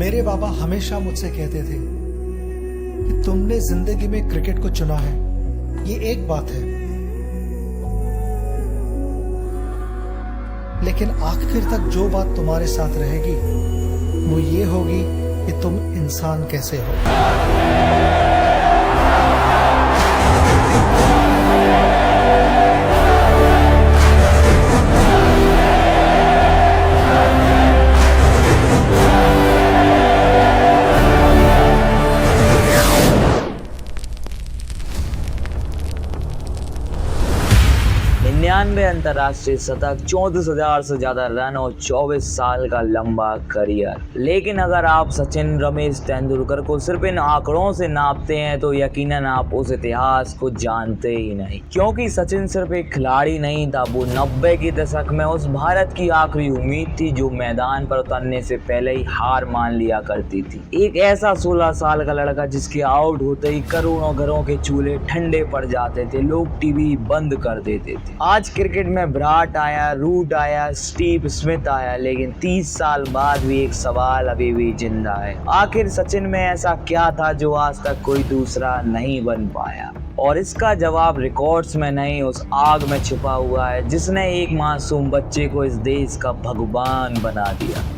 मेरे बाबा हमेशा मुझसे कहते थे कि तुमने जिंदगी में क्रिकेट को चुना है, ये एक बात है, लेकिन आखिर तक जो बात तुम्हारे साथ रहेगी वो ये होगी कि तुम इंसान कैसे हो। निन्यानवे अंतर्राष्ट्रीय शतक, 34,000 से ज्यादा रन और 24 साल का लंबा करियर। लेकिन अगर आप सचिन रमेश तेंदुलकर को सिर्फ इन आंकड़ों से नापते हैं तो यकीनन आप उस इतिहास को जानते ही नहीं, क्योंकि सचिन सिर्फ एक खिलाड़ी नहीं था, वो 90 के दशक में उस भारत की आखिरी उम्मीद थी जो मैदान पर उतरने से पहले ही हार मान लिया करती थी। एक ऐसा 16 साल का लड़का जिसके आउट होते ही करोड़ों घरों के चूल्हे ठंडे पड़ जाते थे, लोग टीवी बंद कर देते थे। आज क्रिकेट में विराट आया, रूट आया, स्टीव स्मिथ आया, लेकिन 30 साल बाद भी एक सवाल अभी भी जिंदा है। आखिर सचिन में ऐसा क्या था जो आज तक कोई दूसरा नहीं बन पाया? और इसका जवाब रिकॉर्ड्स में नहीं, उस आग में छिपा हुआ है जिसने एक मासूम बच्चे को इस देश का भगवान बना दिया।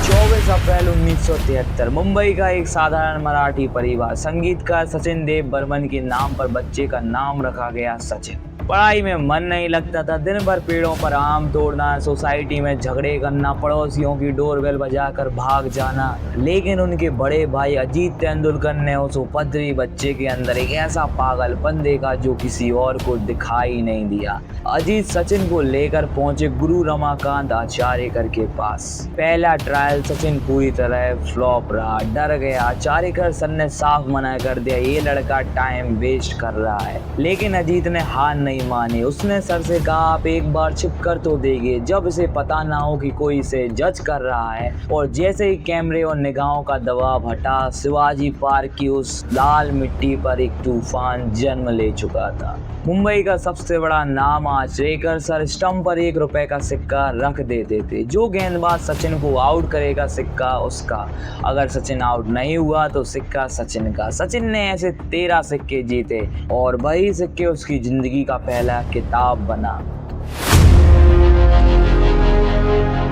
24 अप्रैल 1973 मुंबई का एक साधारण मराठी परिवार, संगीतकार सचिन देव बर्मन के नाम पर बच्चे का नाम रखा गया सचिन। पढ़ाई में मन नहीं लगता था, दिन भर पेड़ों पर आम तोड़ना, सोसाइटी में झगड़े करना, पड़ोसियों की डोरबेल बजाकर भाग जाना। लेकिन उनके बड़े भाई अजीत तेंदुलकर ने उस उपद्रवी बच्चे के अंदर एक ऐसा पागलपन देखा जो किसी और को दिखाई नहीं दिया। अजीत सचिन को लेकर पहुंचे गुरु रमाकांत आचार्यकर के पास। पहला ट्रायल सचिन पूरी तरह फ्लॉप रहा, डर गया। आचार्यकर सर ने साफ मना कर दिया, ये लड़का टाइम वेस्ट कर रहा है। लेकिन अजीत ने हार नहीं मानी। उसने सर से कहा, आप एक बार छिप कर तो देखिए, जब इसे पता ना हो कि कोई इसे जज कर रहा है। और जैसे ही कैमरे और निगाहों का दबाव हटा, शिवाजी पार्क की उस लाल मिट्टी पर एक तूफान जन्म ले चुका था। मुंबई का सबसे बड़ा नाम आचरेकर सर स्टंप पर 1 रुपए का सिक्का रख देते थे। जो गेंदबाज सचिन को आउट करेगा, सिक्का उसका। अगर सचिन आउट नहीं हुआ तो सिक्का सचिन का। सचिन ने ऐसे 13 सिक्के जीते और वही सिक्के उसकी जिंदगी का पहला किताब बना।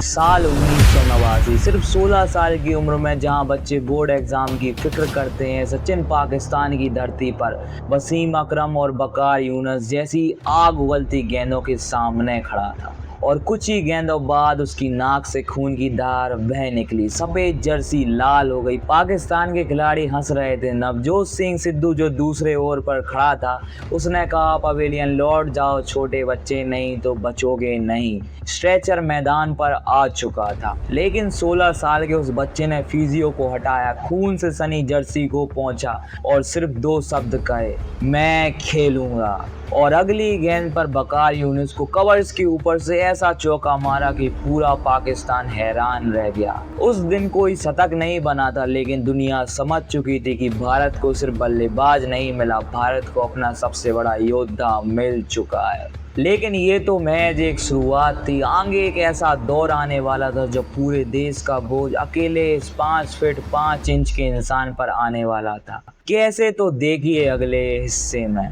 साल 1989, सिर्फ 16 साल की उम्र में जहां बच्चे बोर्ड एग्जाम की फिक्र करते हैं, सचिन पाकिस्तान की धरती पर वसीम अकरम और वकार यूनुस जैसी आग उगलती गेंदों के सामने खड़ा था। और कुछ ही गेंदों बाद उसकी नाक से खून की धार बह निकली, सफेद जर्सी लाल हो गई। पाकिस्तान के खिलाड़ी हंस रहे थे। नवजोत सिंह सिद्धू जो दूसरे ओवर पर खड़ा था, उसने कहा, पवेलियन लौट जाओ छोटे बच्चे, नहीं तो बचोगे नहीं। स्ट्रेचर मैदान पर आ चुका था, लेकिन 16 साल के उस बच्चे ने फिजियो को हटाया, खून से सनी जर्सी को पहुंचा और सिर्फ 2 शब्द कहे, मैं खेलूंगा। और अगली गेंद पर वकार यूनुस को कवर्स के ऊपर से ऐसा चौका मारा कि पूरा पाकिस्तान हैरान रह गया। उस दिन कोई शतक नहीं बना था, लेकिन दुनिया समझ चुकी थी कि भारत को सिर्फ बल्लेबाज नहीं मिला, भारत को अपना सबसे बड़ा योद्धा मिल चुका है। लेकिन ये तो महज एक शुरुआत थी। आगे एक ऐसा दौर आने वाला था जब पूरे देश का बोझ अकेले इस 5 फीट 5 इंच के इंसान पर आने वाला था। कैसे, तो देखिए अगले हिस्से में।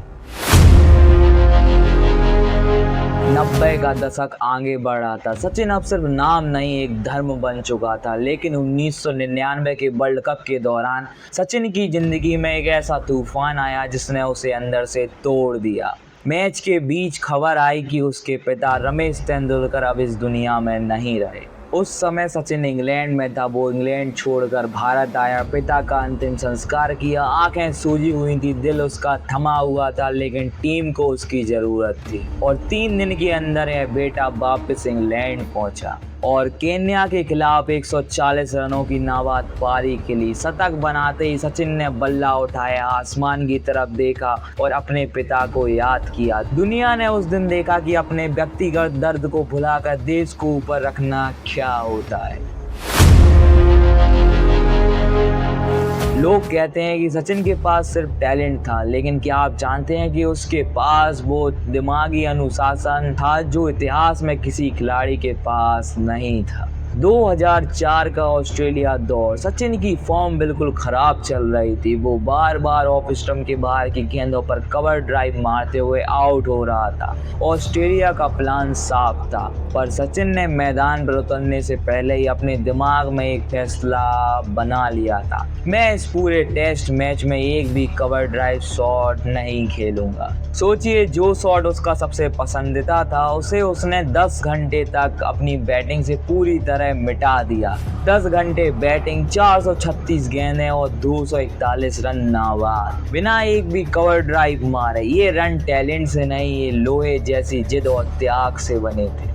90 का दशक आगे बढ़ रहा था। सचिन अब सिर्फ नाम नहीं, एक धर्म बन चुका था। लेकिन 1999 के वर्ल्ड कप के दौरान सचिन की जिंदगी में एक ऐसा तूफान आया जिसने उसे अंदर से तोड़ दिया। मैच के बीच खबर आई कि उसके पिता रमेश तेंदुलकर अब इस दुनिया में नहीं रहे। उस समय सचिन इंग्लैंड में था। वो इंग्लैंड छोड़कर भारत आया, पिता का अंतिम संस्कार किया। आंखें सूजी हुई थी, दिल उसका थमा हुआ था, लेकिन टीम को उसकी ज़रूरत थी। और 3 दिन के अंदर यह बेटा वापस इंग्लैंड पहुंचा और केन्या के खिलाफ 140 रनों की नाबाद पारी खेली। शतक बनाते ही सचिन ने बल्ला उठाया, आसमान की तरफ देखा और अपने पिता को याद किया। दुनिया ने उस दिन देखा कि अपने व्यक्तिगत दर्द को भुलाकर देश को ऊपर रखना क्या होता है। लोग कहते हैं कि सचिन के पास सिर्फ टैलेंट था, लेकिन क्या आप जानते हैं कि उसके पास वो दिमागी अनुशासन था जो इतिहास में किसी खिलाड़ी के पास नहीं था। 2004 का ऑस्ट्रेलिया दौर, सचिन की फॉर्म बिल्कुल खराब चल रही थी। वो बार बार ऑफ स्टंप के बाहर की गेंदों पर कवर ड्राइव मारते हुए आउट हो रहा था। ऑस्ट्रेलिया का प्लान साफ था, पर सचिन ने मैदान पर उतरने से पहले ही अपने दिमाग में एक फैसला बना लिया था। मैं इस पूरे टेस्ट मैच में एक भी कवर ड्राइव शॉट नहीं खेलूंगा। सोचिए, जो शॉट उसका सबसे पसंदीदा था उसे उसने 10 घंटे तक अपनी बैटिंग से पूरी तरह मिटा दिया। 10 घंटे बैटिंग, 436 गेंदें और 241 रन नाबाद, बिना एक भी कवर ड्राइव मारे। ये रन टैलेंट से नहीं, ये लोहे जैसी जिद और त्याग से बने थे।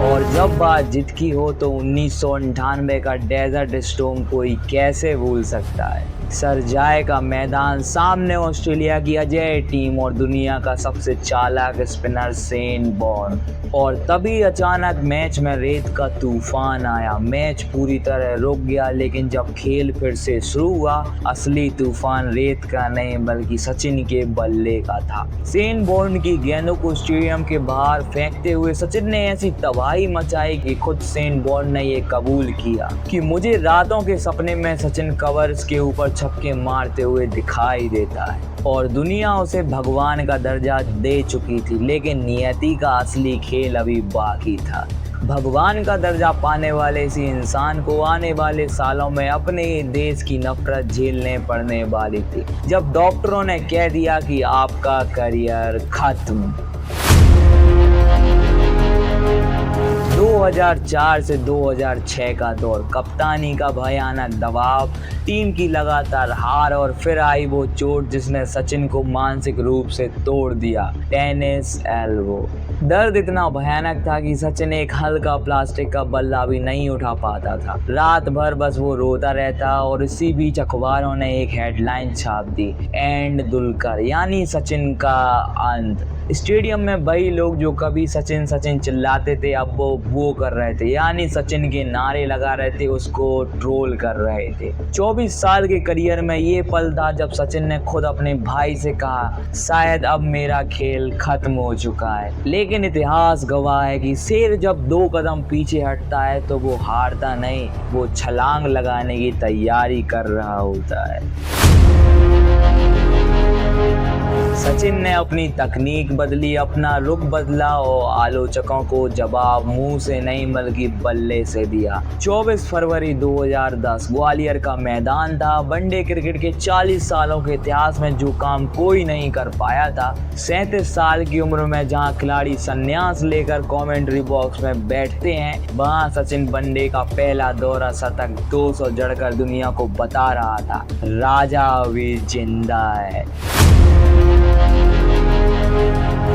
और जब बात जिद की हो तो 1998 का डेजर्ट स्टॉर्म कोई कैसे भूल सकता है। सरजाए का मैदान, सामने ऑस्ट्रेलिया की अजय टीम और दुनिया का सबसे चालाक स्पिनर शेन वॉर्न। और तभी अचानक मैच में रेत का तूफान आया। मैच पूरी तरह रुक गया, लेकिन जब खेल फिर से शुरू हुआ, असली तूफान रेत का नहीं बल्कि सचिन के बल्ले का था। शेन वॉर्न की गेंदों को स्टेडियम के बाहर फेंकते हुए सचिन ने ऐसी तबाही मचाई कि खुद शेन वॉर्न ने ये कबूल किया कि मुझे रातों के सपने में सचिन कवर्स के ऊपर छक्के मारते हुए दिखाई देता है। और दुनिया उसे भगवान का दर्जा दे चुकी थी, लेकिन नियति का असली खेल अभी बाकी था। भगवान का दर्जा पाने वाले इसी इंसान को आने वाले सालों में अपने देश की नफरत झेलने पड़ने वाली थी, जब डॉक्टरों ने कह दिया कि आपका करियर खत्म। 2004 से 2006 का दौर, कप्तानी का भयानक दबाव, टीम की लगातार हार और फिर आई वो चोट जिसने सचिन को मानसिक रूप से तोड़ दिया, टेनिस एल्बो। दर्द इतना भयानक था कि सचिन एक हल्का प्लास्टिक का बल्ला भी नहीं उठा पाता था। रात भर बस वो रोता रहता और इसी बीच अखबारों ने एक हेडलाइन छाप दी, एंड दुलकर, यानी सचिन का अंत। स्टेडियम में वही लोग जो कभी सचिन सचिन चिल्लाते थे, अब वो कर रहे थे, यानी सचिन के नारे लगा रहे थे, उसको ट्रोल कर रहे थे। 24 साल के करियर में ये पल था जब सचिन ने खुद अपने भाई से कहा, शायद अब मेरा खेल खत्म हो चुका है। लेकिन इतिहास गवाह है कि शेर जब 2 कदम पीछे हटता है तो वो हारता नहीं, वो छलांग लगाने की तैयारी कर रहा होता है। सचिन ने अपनी तकनीक बदली, अपना रुख बदला और आलोचकों को जवाब मुंह से नहीं बल्कि बल्ले से दिया। 24 फरवरी 2010 ग्वालियर का मैदान था। वनडे क्रिकेट के 40 सालों के इतिहास में जो काम कोई नहीं कर पाया था, 37 साल की उम्र में जहां खिलाड़ी संन्यास लेकर कमेंट्री बॉक्स में बैठते हैं, वहां सचिन वनडे का पहला दौरा शतक 200 जड़कर दुनिया को बता रहा था, राजा अभी जिंदा है।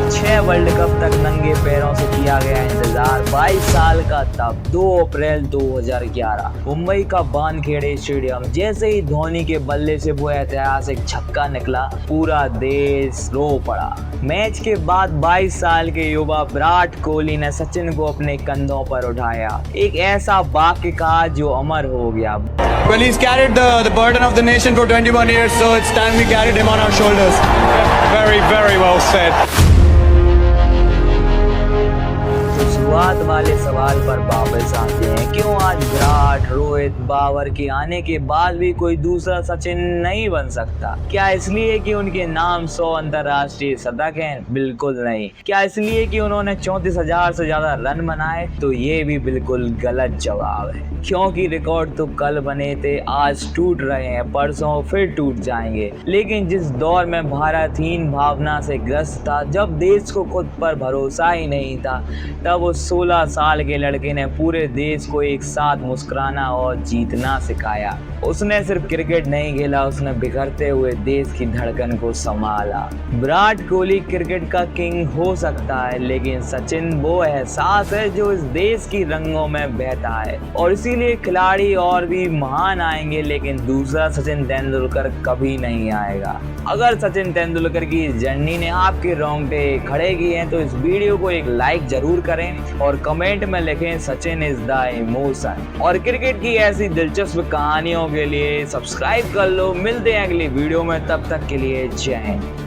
6 वर्ल्ड कप तक नंगे पैरों से किया गया इंतजार। 22 साल का तब 2 अप्रैल 2011 मुंबई का वानखेड़े स्टेडियम, जैसे ही धोनी के बल्ले से वो ऐतिहासिक छक्का निकला, पूरा देश रो पड़ा। मैच के बाद 22 साल के युवा विराट कोहली ने सचिन को अपने कंधों पर उठाया, एक ऐसा वाक्य कहा जो अमर हो गया। Well, he's carried the burden of the nation for 21 years, so it's time we carried him on our shoulders. Very, very well said. शुरुआत वाले सवाल पर वापस आते हैं, क्यों आज विराट, रोहित, बाबर के आने के बाद भी कोई दूसरा सचिन नहीं बन सकता? क्या इसलिए कि उनके नाम 100 अंतर्राष्ट्रीय शतक हैं? बिल्कुल नहीं। क्या इसलिए कि उन्होंने 34,000 से ज्यादा रन बनाए? तो ये भी बिल्कुल गलत जवाब है, क्योंकि रिकॉर्ड तो कल बने थे, आज टूट रहे हैं, परसों फिर टूट जाएंगे। लेकिन जिस दौर में भारत हीन भावना से ग्रस्त था, जब देश को खुद पर भरोसा ही नहीं था, तब उस 16 साल के लड़के ने पूरे देश को एक साथ मुस्कुराना और जीतना सिखाया। उसने सिर्फ क्रिकेट नहीं खेला, उसने बिखरते हुए देश की धड़कन को संभाला। विराट कोहली क्रिकेट का किंग हो सकता है, लेकिन सचिन वो एहसास है जो इस देश की रंगों में बहता है। और इसीलिए खिलाड़ी और भी महान आएंगे, लेकिन दूसरा सचिन तेंदुलकर कभी नहीं आएगा। अगर सचिन तेंदुलकर की जर्नी ने आपके रोंगटे खड़े किए हैं तो इस वीडियो को एक लाइक जरूर करें और कमेंट में लिखें सचिन इज द इमोशन। और क्रिकेट की ऐसी दिलचस्प कहानियों के लिए सब्सक्राइब कर लो। मिलते हैं अगली वीडियो में, तब तक के लिए जय हिंद।